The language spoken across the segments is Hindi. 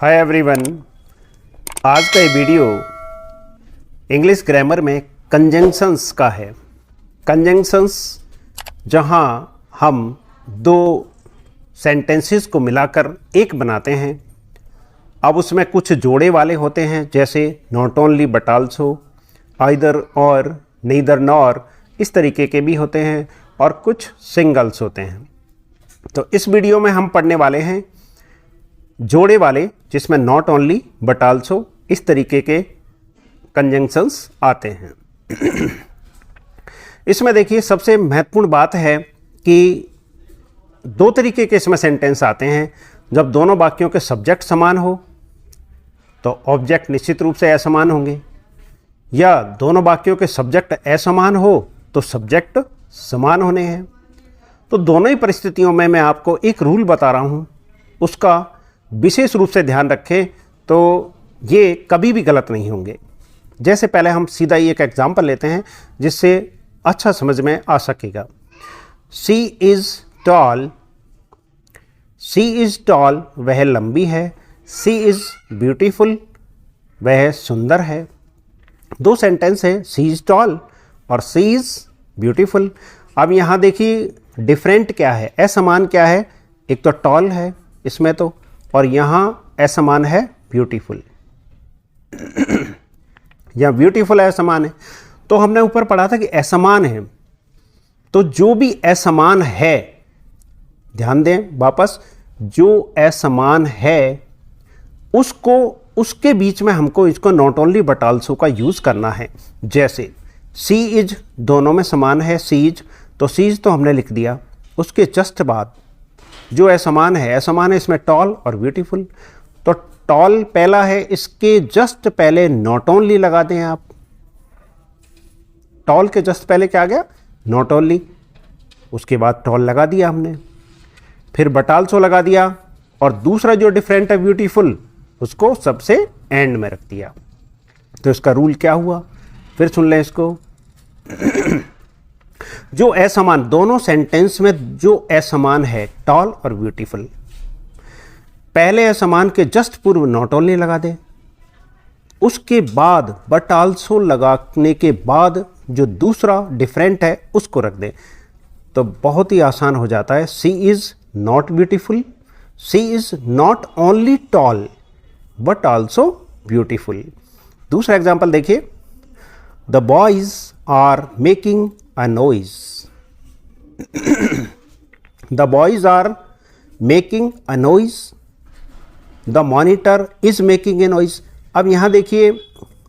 Hi everyone. आज का ये वीडियो इंग्लिश ग्रामर में कंजंक्शंस का है। कंजंक्शंस जहां हम दो सेंटेंसेस को मिलाकर एक बनाते हैं। अब उसमें कुछ जोड़े वाले होते हैं, जैसे not only but also, either और, नीदर नॉर, इस तरीके के भी होते हैं, और कुछ सिंगल्स होते हैं। तो इस वीडियो में हम पढ़ने वाले हैं जोड़े वाले, जिसमें नॉट ओनली बट आल्सो इस तरीके के कंजंक्शंस आते हैं। इसमें देखिए, सबसे महत्वपूर्ण बात है कि दो तरीके के इसमें सेंटेंस आते हैं। जब दोनों वाक्यों के सब्जेक्ट समान हो तो ऑब्जेक्ट निश्चित रूप से असमान होंगे, या दोनों वाक्यों के सब्जेक्ट असमान हो तो सब्जेक्ट समान होने हैं। तो दोनों ही परिस्थितियों में मैं आपको एक रूल बता रहा हूं, उसका विशेष रूप से ध्यान रखें तो ये कभी भी गलत नहीं होंगे। जैसे पहले हम सीधा ही एक एग्जाम्पल लेते हैं जिससे अच्छा समझ में आ सकेगा। She is tall, she is tall वह लंबी है, सी इज़ ब्यूटीफुल वह सुंदर है। दो सेंटेंस है, सी इज़ टॉल और सी इज़ ब्यूटीफुल। अब यहाँ देखिए डिफरेंट क्या है, असमान क्या है। एक तो टॉल है इसमें तो, और यहाँ असमान है ब्यूटीफुल, या ब्यूटीफुल असमान है। तो हमने ऊपर पढ़ा था कि असमान है, तो जो भी असमान है, ध्यान दें वापस, जो असमान है उसको, उसके बीच में हमको इसको नॉट ओनली बट आल्सो का यूज करना है। जैसे सी इज दोनों में समान है, सी इज, तो सी इज तो हमने लिख दिया। उसके जस्ट बाद जो असमान है, असमान है इसमें टॉल और ब्यूटीफुल। तो टॉल पहला है, इसके जस्ट पहले नॉट ओनली लगा दें आप। टॉल के जस्ट पहले क्या आ गया, नॉट ओनली। उसके बाद टॉल लगा दिया हमने, फिर बट आल्सो लगा दिया, और दूसरा जो डिफरेंट है ब्यूटीफुल, उसको सबसे एंड में रख दिया। तो इसका रूल क्या हुआ, फिर सुन लें इसको। जो असमान, दोनों सेंटेंस में जो असमान है टॉल और ब्यूटीफुल, पहले असमान के जस्ट पूर्व नॉट ओनली लगा दे, उसके बाद बट आल्सो लगाने के बाद जो दूसरा डिफरेंट है उसको रख दे, तो बहुत ही आसान हो जाता है। She is not beautiful, she is not only tall but also beautiful. दूसरा एग्जाम्पल देखिए, the boys are making a noise. The boys are making a noise. The monitor is making a noise. अब यहाँ देखिए,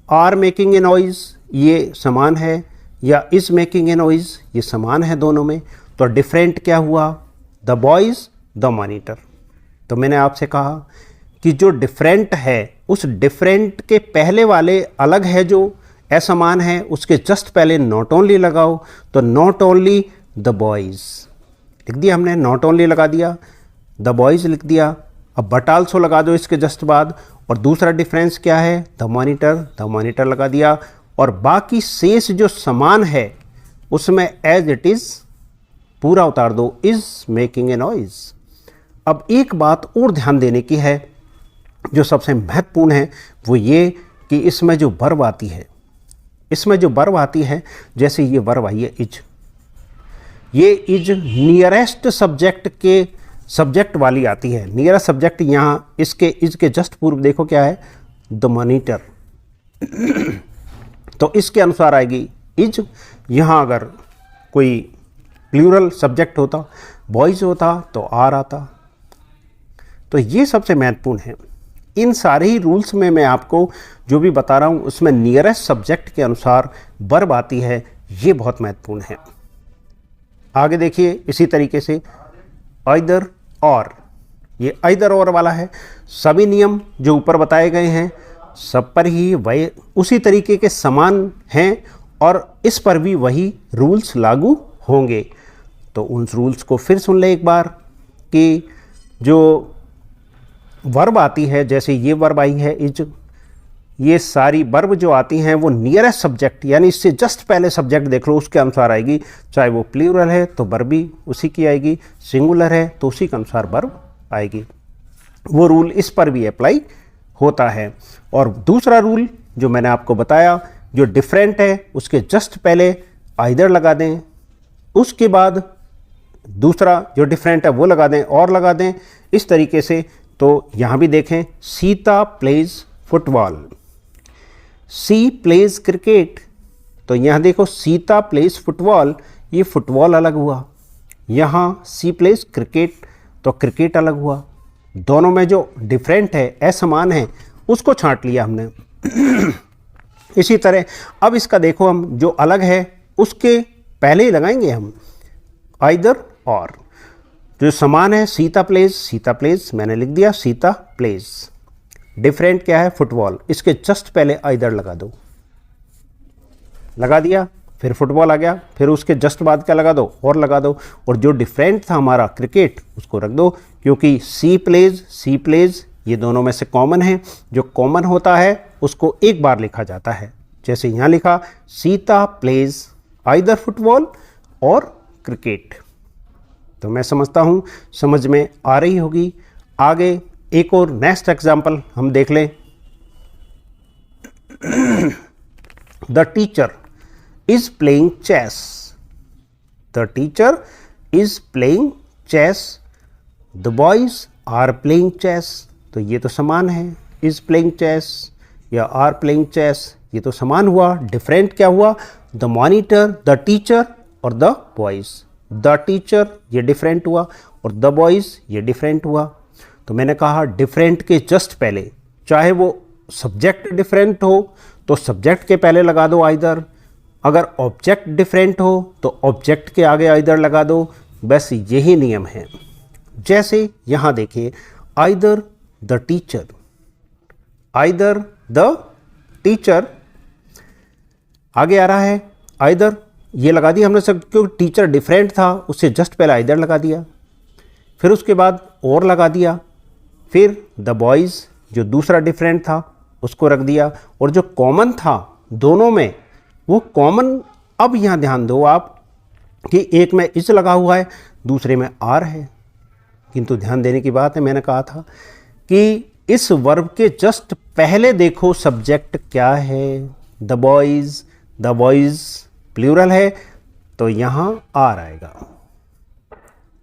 are making a noise ये समान है, या is making a noise ये समान है दोनों में। तो डिफरेंट क्या हुआ, the boys, the monitor। तो मैंने आपसे कहा कि जो डिफरेंट है, उस डिफरेंट के पहले वाले अलग है, जो असमान है, उसके जस्ट पहले नॉट ओनली लगाओ। तो नॉट ओनली द बॉयज लिख दिया हमने, नॉट ओनली लगा दिया, द बॉयज लिख दिया। अब बट आल्सो लगा दो इसके जस्ट बाद, और दूसरा डिफरेंस क्या है, द मॉनिटर लगा दिया, और बाकी शेष जो समान है उसमें एज इट इज पूरा उतार दो, इज मेकिंग ए नॉइज। अब एक बात और ध्यान देने की है जो सबसे महत्वपूर्ण है, वो ये कि इसमें जो वर्ब आती है, इसमें जो वर्ब आती है, जैसे ये वर्ब आई है इज, ये इज नियरेस्ट सब्जेक्ट के सब्जेक्ट वाली आती है। नियरेस्ट सब्जेक्ट यहाँ इसके इज के जस्ट पूर्व देखो क्या है, द मॉनिटर। तो इसके अनुसार आएगी इज। यहाँ अगर कोई प्लूरल सब्जेक्ट होता, बॉयज होता, तो आर आता। तो ये सबसे महत्वपूर्ण है। इन सारे ही रूल्स में मैं आपको जो भी बता रहा हूँ उसमें नियरेस्ट सब्जेक्ट के अनुसार वर्ब आती है, ये बहुत महत्वपूर्ण है। आगे देखिए, इसी तरीके से आइदर और, ये आइदर और वाला है। सभी नियम जो ऊपर बताए गए हैं सब पर ही वही उसी तरीके के समान हैं, और इस पर भी वही रूल्स लागू होंगे। तो उन रूल्स को फिर सुन ले एक बार, कि जो वर्ब आती है, जैसे ये वर्ब आई है इज, ये सारी वर्ब जो आती हैं वो नियरेस्ट सब्जेक्ट, यानी इससे जस्ट पहले सब्जेक्ट देख लो उसके अनुसार आएगी। चाहे वो प्लूरल है तो वर्ब भी उसी की आएगी, सिंगुलर है तो उसी के अनुसार वर्ब आएगी। वो रूल इस पर भी अप्लाई होता है। और दूसरा रूल जो मैंने आपको बताया, जो डिफरेंट है उसके जस्ट पहले आइदर लगा दें, उसके बाद दूसरा जो डिफरेंट है वो लगा दें और लगा दें, इस तरीके से। तो यहाँ भी देखें, सीता प्लेज फुटबॉल, सी प्लेज क्रिकेट। तो यहाँ देखो सीता प्लेज फुटबॉल, ये फुटबॉल अलग हुआ, यहाँ सी प्लेज क्रिकेट तो क्रिकेट अलग हुआ। दोनों में जो डिफरेंट है, असमान है, उसको छांट लिया हमने। इसी तरह अब इसका देखो, हम जो अलग है उसके पहले ही लगाएंगे हम आइदर और। जो समान है सीता प्लेज मैंने लिख दिया सीता प्लेज। डिफरेंट क्या है? फुटबॉल, इसके जस्ट पहले आइदर लगा दो, लगा दिया, फिर फुटबॉल आ गया, फिर उसके जस्ट बाद क्या लगा दो? और लगा दो। और जो डिफरेंट था हमारा क्रिकेट, उसको रख दो, क्योंकि सी प्लेज ये दोनों में से कॉमन है। जो कॉमन होता है उसको एक बार लिखा जाता है। जैसे यहाँ लिखा सीता प्लेज आइदर फुटबॉल और क्रिकेट। तो मैं समझता हूँ समझ में आ रही होगी। आगे एक और नेक्स्ट एग्जाम्पल हम देख लें। The teacher is playing chess, the teacher is playing chess, the boys are playing chess. तो ये तो समान है, इज प्लेइंग चेस या आर प्लेइंग चेस, ये तो समान हुआ। डिफरेंट क्या हुआ? द मॉनिटर, द टीचर और द बॉयज। द टीचर ये डिफरेंट हुआ और द बॉयज ये डिफरेंट हुआ। तो मैंने कहा डिफरेंट के जस्ट पहले, चाहे वो सब्जेक्ट डिफरेंट हो तो सब्जेक्ट के पहले लगा दो आइदर, अगर ऑब्जेक्ट डिफरेंट हो तो ऑब्जेक्ट के आगे आइदर लगा दो। बस यही नियम है। जैसे यहाँ देखिए, either the teacher, either the teacher, आगे आ रहा है आइदर, ये लगा दिया हमने सब, क्योंकि टीचर डिफरेंट था उससे जस्ट पहले आइदर लगा दिया, फिर उसके बाद और लगा दिया, फिर द बॉयज़ जो दूसरा डिफरेंट था उसको रख दिया, और जो कॉमन था दोनों में वो कॉमन। अब यहाँ ध्यान दो आप कि एक में इज लगा हुआ है, दूसरे में आर है, किंतु ध्यान देने की बात है, मैंने कहा था कि इस वर्ब के जस्ट पहले देखो सब्जेक्ट क्या है, the boys, the boys plural है तो यहाँ आर आएगा।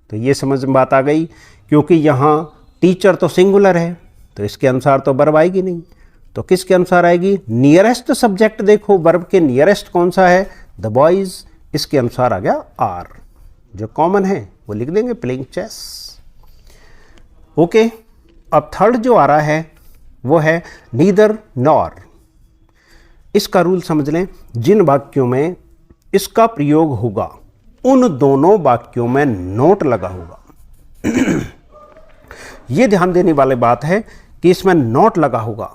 तो ये समझ में बात आ गई, क्योंकि यहाँ टीचर तो सिंगुलर है तो इसके अनुसार तो वर्ब आएगी नहीं, तो किसके अनुसार आएगी? नियरेस्ट सब्जेक्ट देखो, वर्ब के नियरेस्ट कौन सा है? द बॉयज़, इसके अनुसार आ गया आर। जो कॉमन है वो लिख देंगे प्लेइंग चेस। ओके, अब थर्ड जो आ रहा है वो है नीदर नॉर। इसका रूल समझ लें, जिन वाक्यों में इसका प्रयोग होगा उन दोनों वाक्यों में नोट लगा होगा। ये ध्यान देने वाली बात है कि इसमें नोट लगा होगा,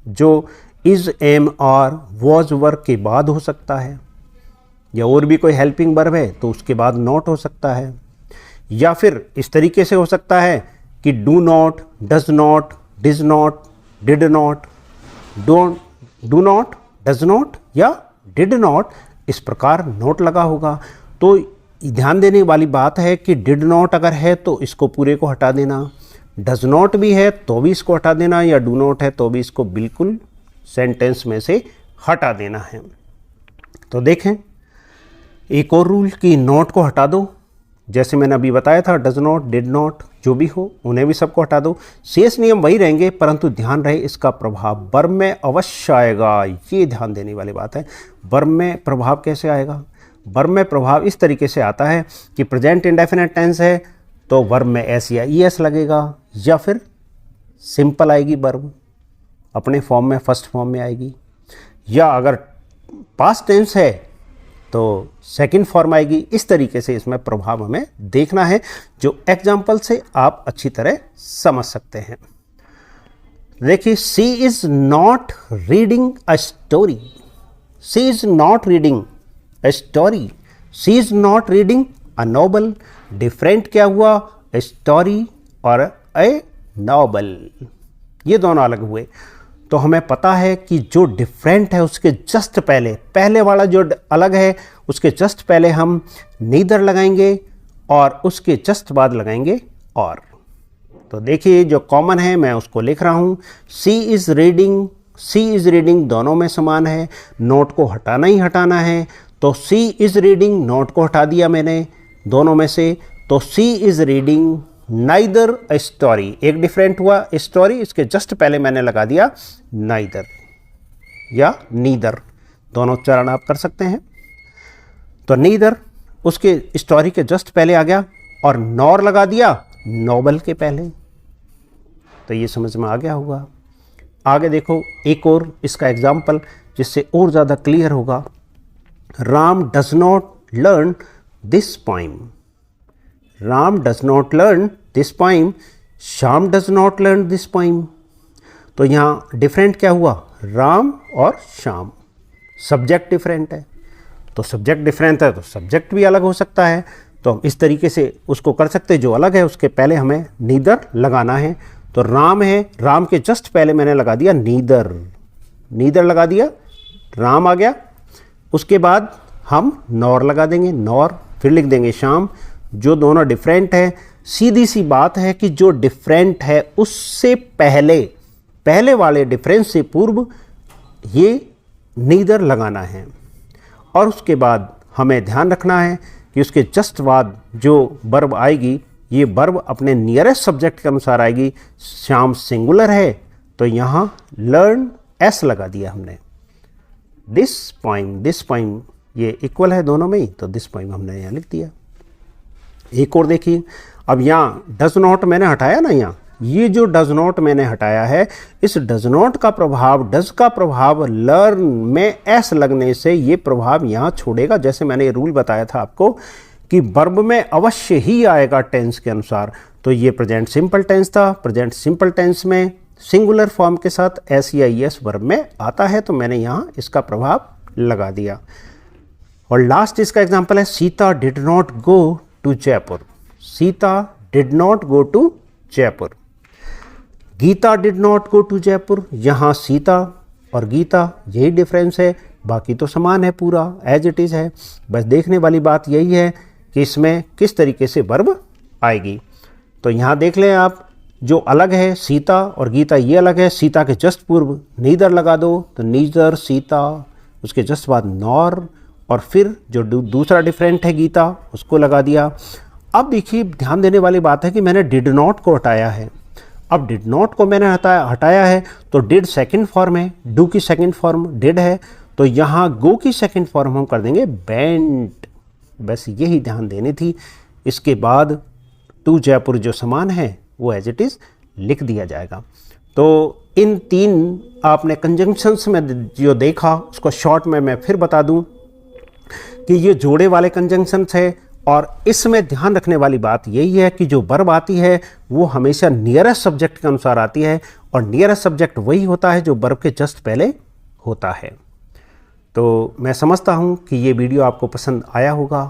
जो is, am, are, was verb के बाद हो सकता है, या और भी कोई हेल्पिंग वर्ब है तो उसके बाद नोट हो सकता है, या फिर इस तरीके से हो सकता है कि do not, does not, does not, did not, do not, does not या डिड नॉट, इस प्रकार नोट लगा होगा। तो ध्यान देने वाली बात है कि डिड नॉट अगर है तो इसको पूरे को हटा देना, डज नॉट भी है तो भी इसको हटा देना, या डू नॉट है तो भी इसको बिल्कुल सेंटेंस में से हटा देना है। तो देखें, एक और रूल कि नॉट को हटा दो, जैसे मैंने अभी बताया था, डज नॉट, डिड नॉट जो भी हो उन्हें भी सबको हटा दो। शेष नियम वही रहेंगे, परंतु ध्यान रहे इसका प्रभाव वर्ब में अवश्य आएगा। ये ध्यान देने वाली बात है। वर्ब में प्रभाव कैसे आएगा? वर्ब में प्रभाव इस तरीके से आता है कि प्रेजेंट इंडेफिनिट टेंस है तो वर्ब में एस या ई एस लगेगा, या फिर सिंपल आएगी वर्ब अपने फॉर्म में, फर्स्ट फॉर्म में आएगी, या अगर पास्ट टेंस है तो सेकंड फॉर्म आएगी। इस तरीके से इसमें प्रभाव हमें देखना है, जो एग्जाम्पल से आप अच्छी तरह समझ सकते हैं। देखिए, she is not reading a story, she is not reading a story, she is not reading a novel. Different क्या हुआ? ए स्टोरी और ए नॉवल, ये दोनों अलग हुए। तो हमें पता है कि जो डिफरेंट है उसके जस्ट पहले, पहले वाला जो अलग है उसके जस्ट पहले हम नीदर लगाएंगे और उसके जस्ट बाद लगाएंगे और। तो देखिए जो कॉमन है मैं उसको लिख रहा हूँ, सी इज़ रीडिंग दोनों में समान है, नोट को हटाना ही हटाना है, तो सी इज़ रीडिंग नोट को हटा दिया मैंने दोनों में से, तो she is reading neither a story, एक डिफरेंट हुआ स्टोरी, इसके जस्ट पहले मैंने लगा दिया नाइदर या नीदर, दोनों उच्चारण आप कर सकते हैं। तो नीदर उसके स्टोरी के जस्ट पहले आ गया और नॉर लगा दिया नोवेल के पहले, तो ये समझ में आ गया होगा। आगे देखो एक और इसका एग्जाम्पल जिससे और ज़्यादा क्लियर होगा। Ram does not learn this poem, Ram does not learn this poem, Shyam does not learn this poem. तो यहाँ डिफरेंट क्या हुआ, राम और श्याम, सब्जेक्ट डिफरेंट है, तो सब्जेक्ट डिफरेंट है तो सब्जेक्ट भी अलग हो सकता है, तो हम इस तरीके से उसको कर सकते हैं। जो अलग है उसके पहले हमें नीदर लगाना है, तो राम है, राम के जस्ट पहले मैंने लगा दिया नीदर, नीदर लगा दिया, राम आ गया, उसके बाद हम नॉर लगा देंगे नॉर, फिर लिख देंगे श्याम। जो दोनों डिफरेंट है, सीधी सी बात है कि जो डिफरेंट है उससे पहले वाले डिफरेंस से पूर्व ये नीदर लगाना है, और उसके बाद हमें ध्यान रखना है कि उसके जस्ट बाद जो वर्ब आएगी ये वर्ब अपने नियरेस्ट सब्जेक्ट के अनुसार आएगी। श्याम सिंगुलर है तो यहाँ लर्न एस लगा दिया हमने, दिस पोइम ये इक्वल है दोनों में ही, तो दिस पोइम हमने यहाँ लिख दिया। एक और देखिए, अब यहाँ डज नॉट मैंने हटाया ना, यहाँ ये जो डज नॉट मैंने हटाया है, इस डज नॉट का प्रभाव, डज का प्रभाव लर्न में एस लगने से ये प्रभाव यहाँ छोड़ेगा। जैसे मैंने ये रूल बताया था आपको कि वर्ब में अवश्य ही आएगा टेंस के अनुसार, तो ये प्रेजेंट सिंपल टेंस था, प्रेजेंट सिंपल टेंस में सिंगुलर फॉर्म के साथ एस या एस वर्ब में आता है, तो मैंने यहाँ इसका प्रभाव लगा दिया। और लास्ट इसका एग्जाम्पल है, Sita did not go to Jaipur, Sita did not go to Jaipur. Gita did not go to Jaipur, यहाँ सीता और गीता यही डिफरेंस है, बाकी तो समान है, पूरा एज इट इज़ है। बस देखने वाली बात यही है कि इसमें किस तरीके से वर्ब आएगी। तो यहाँ देख लें आप, जो अलग है सीता और गीता ये अलग है, सीता के जस्ट पूर्व नीदर लगा दो तो नीदर सीता, उसके जस्ट बाद नॉर, और फिर जो दूसरा डिफरेंट है गीता उसको लगा दिया। अब देखिए ध्यान देने वाली बात है कि मैंने डिड नॉट को हटाया है। अब डिड नॉट को मैंने हटाया है तो डिड सेकंड फॉर्म है, डू की सेकंड फॉर्म डिड है, तो यहाँ गो की सेकंड फॉर्म हम कर देंगे बेंट। बस यही ध्यान देनी थी। इसके बाद टू जयपुर जो समान है वो एज इट इज़ लिख दिया जाएगा। तो इन तीन आपने कंजंक्शंस में जो देखा उसको शॉर्ट में मैं फिर बता दूं कि ये जोड़े वाले कंजंक्शंस है, और इसमें ध्यान रखने वाली बात यही है कि जो वर्ब आती है वो हमेशा नियरेस्ट सब्जेक्ट के अनुसार आती है, और नियरेस्ट सब्जेक्ट वही होता है जो वर्ब के जस्ट पहले होता है। तो मैं समझता हूँ कि ये वीडियो आपको पसंद आया होगा,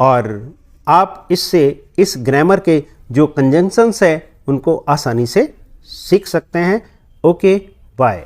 और आप इससे इस ग्रामर के जो कंजंक्शंस है उनको आसानी से सीख सकते हैं। Okay, bye.